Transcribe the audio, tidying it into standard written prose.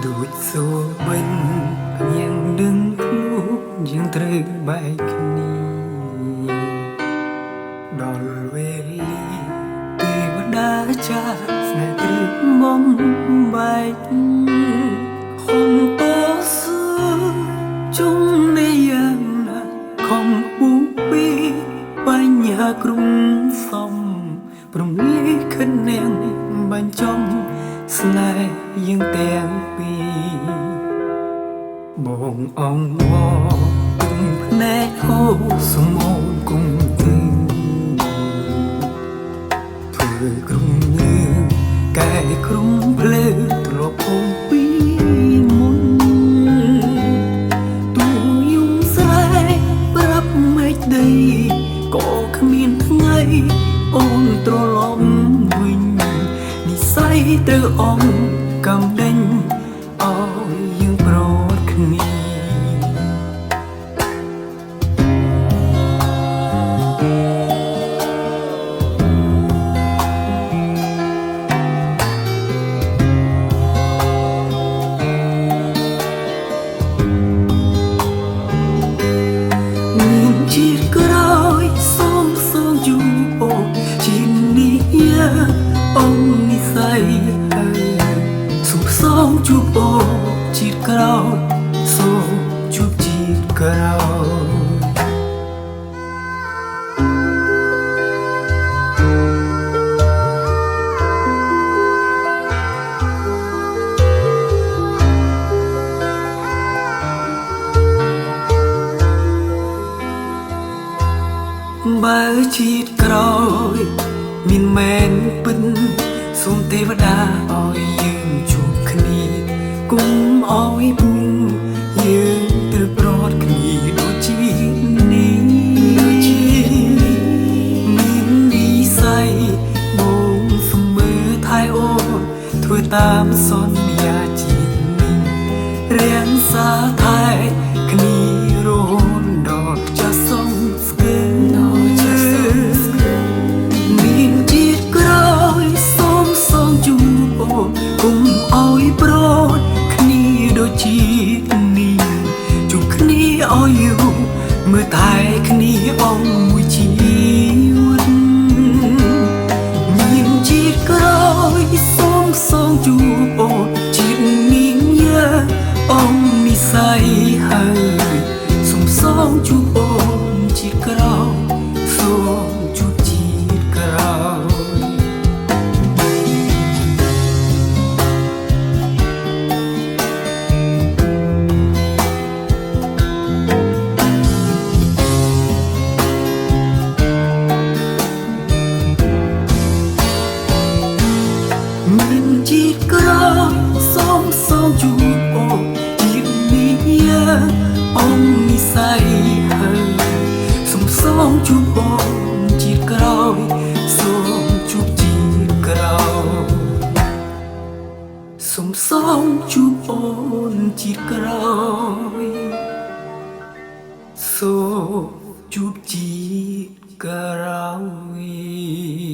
ដូចសួរបិញយ៉ាងនឹងខ្លួនយ៉ាងត្រូវបែកគ្នាដល់វេលាទេវតាចាស្នេហ៍ទ្រឹកបំបែកខំតស៊ូជុំនៃយ៉ាងណាខំពុះពីបញ្ហាក្រុមសំព្រមលិខិតនាងបញ្ចំស្នេហ៍យើងទាំងពីរបងអងវគុំភ្នែកហូរសមូលគុំទឹងធ្វើក្រុមរឿងកែក្រុមភ្លើទ្រពភូមិពីមុនទូយំស្រែប្រាប់មេឃដីក៏គ្មានថ្ងៃអូនត្រឡប់វិញនិស័យត្រូវអងកំដេញឲ្យយើងប្រត់គ្នាមានជាតិក្រោយសូមយូអូជានេះអូននិស័យសូមជួបអូជាតិក្រោយសូមជួបជាតិក្រោយបើជាតិក្រោយមានមែនពិនសូមទេវតាឲ្យយើងជួបគ្នាគុំឲ្យពុំយើងត្រូវប្រត់គ្នាដូចជានេះមាននិស័យបងសំមើថែអូនធ្វើតាមសន្យាជាតិនេះរៀងសាថែគ្នារហូតដល់ចាស់សំស្គើមានជាតិក្រោយសូមជួបអូនគុំឲ្យប្រត់គ្នាដូចជានេះជួបគ្នាឲ្យយូរមើលតែគ្នាអងមួយជីវិតមានជាតិក្រោយសូមជួបអូនជាតិនាងយាអងនិស័យហើយសូមជួបអូនជាតិក្រោយសូមជួបជាតិក្រោយមានជាតិក្រោយសូមជួបអូនជាតិនេះអងនិស័យហើយសូមជួបអូនជាតិក្រោយសូមជួបជាតិក្រោយសូមជួបអូនជាតិក្រោយសូមជួបជាតិក្រោយ